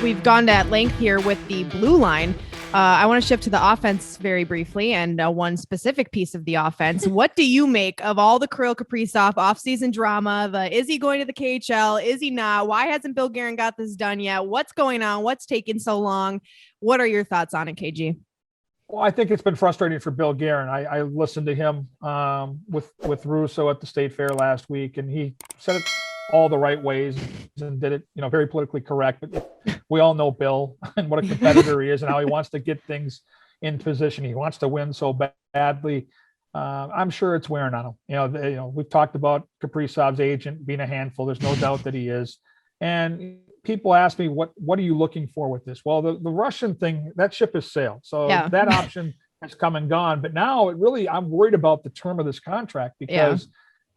We've gone to at length here with the blue line. I want to shift to the offense very briefly and one specific piece of the offense. What do you make of all the Kirill Kaprizov offseason drama? Is he going to the KHL? Is he not? Why hasn't Bill Guerin got this done yet? What's going on? What's taking so long? What are your thoughts on it, KG? Well, I think it's been frustrating for Bill Guerin. I listened to him with Russo at the State Fair last week, and he said it all the right ways and did it, very politically correct. But we all know Bill and what a competitor he is and how he wants to get things in position. He wants to win so badly. I'm sure it's wearing on him. We've talked about Kaprizov's agent being a handful. There's no doubt that he is. And people ask me, what are you looking for with this? Well, the Russian thing, that ship has sailed. So that option has come and gone. But now I'm worried about the term of this contract because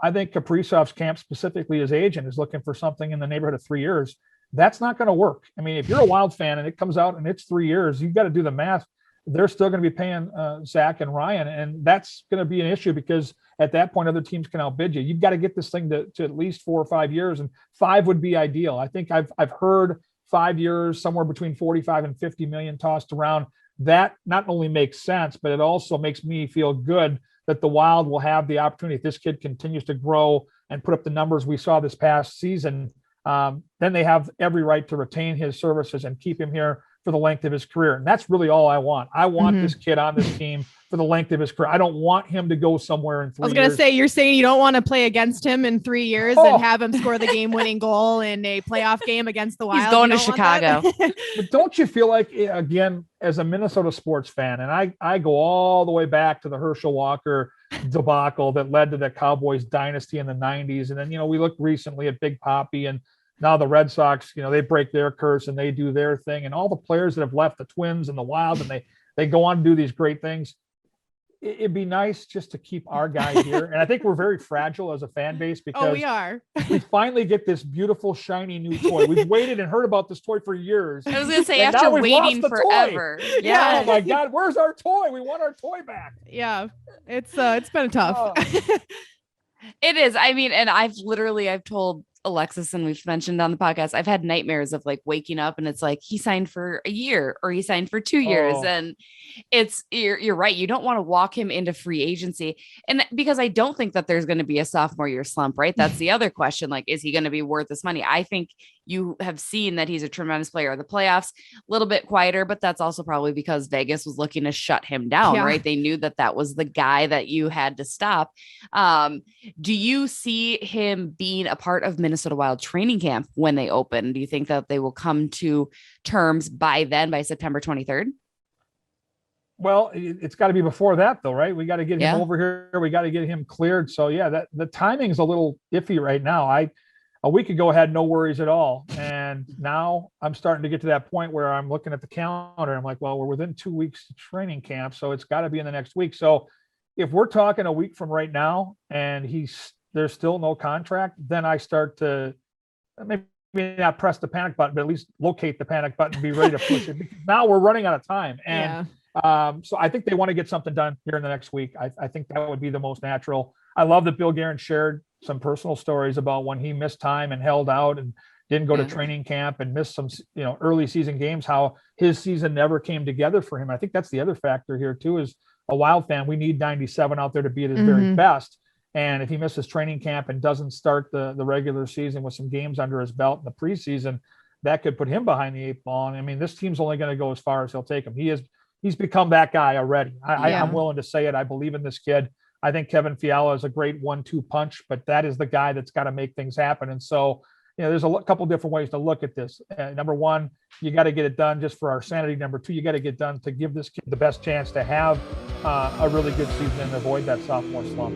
I think Kaprizov's camp, specifically his agent, is looking for something in the neighborhood of 3 years. That's not going to work. I mean, if you're a Wild fan and it comes out and it's 3 years, you've got to do the math. They're still going to be paying Zach and Ryan, and that's going to be an issue because at that point, other teams can outbid you. You've got to get this thing to at least 4 or 5 years, and 5 would be ideal. I think I've heard 5 years, somewhere between 45 and 50 million tossed around. That not only makes sense, but it also makes me feel good that the Wild will have the opportunity. If this kid continues to grow and put up the numbers we saw this past season, then they have every right to retain his services and keep him here for the length of his career. And that's really all I want. I want this kid on this team for the length of his career. I don't want him to go somewhere in 3 years. I was going to say, you're saying you don't want to play against him in 3 years and have him score the game-winning goal in a playoff game against the Wild. He's going to Chicago. But don't you feel like, again, as a Minnesota sports fan, and I go all the way back to the Herschel Walker debacle that led to the Cowboys dynasty in the 90s. And then, we look recently at Big Papi, and now the Red Sox, they break their curse and they do their thing. And all the players that have left the Twins and the Wild, and they go on to do these great things. It'd be nice just to keep our guy here. And I think we're very fragile as a fan base because we are. We finally get this beautiful, shiny new toy. We've waited and heard about this toy for years. I was going to say, after waiting forever. Yeah. Oh my God, where's our toy? We want our toy back. Yeah. It's been tough. It is. I mean, and I've told Alexis, and we've mentioned on the podcast, I've had nightmares of like waking up and it's like he signed for a year or he signed for 2 years. And you're right. You don't want to walk him into free agency. And because I don't think that there's going to be a sophomore year slump, right? That's the other question. Like, is he going to be worth this money? I think you have seen that he's a tremendous player. The playoffs, a little bit quieter, but that's also probably because Vegas was looking to shut him down, right? They knew that was the guy that you had to stop. Do you see him being a part of Minnesota Wild training camp when they open? Do you think that they will come to terms by September 23rd? Well, it's got to be before that though, right? We got to get him over here. We got to get him cleared. So that the timing is a little iffy right now. A week ago, I had no worries at all. And now I'm starting to get to that point where I'm looking at the calendar. I'm like, well, we're within 2 weeks to training camp. So it's got to be in the next week. So if we're talking a week from right now and there's still no contract, then I start to maybe not press the panic button, but at least locate the panic button and be ready to push it. Because now we're running out of time. And so I think they want to get something done here in the next week. I think that would be the most natural. I love that Bill Guerin shared some personal stories about when he missed time and held out and didn't go to training camp and missed some, early season games, how his season never came together for him. I think that's the other factor here too, is a Wild fan. We need 97 out there to be at his very best. And if he misses training camp and doesn't start the regular season with some games under his belt in the preseason, that could put him behind the 8 ball. And I mean, this team's only going to go as far as he'll take him. He's become that guy already. I'm willing to say it. I believe in this kid. I think Kevin Fiala is a great 1-2 punch, but that is the guy that's got to make things happen. And so, there's a couple different ways to look at this. Number one, you got to get it done just for our sanity. Number two, you got to get done to give this kid the best chance to have a really good season and avoid that sophomore slump.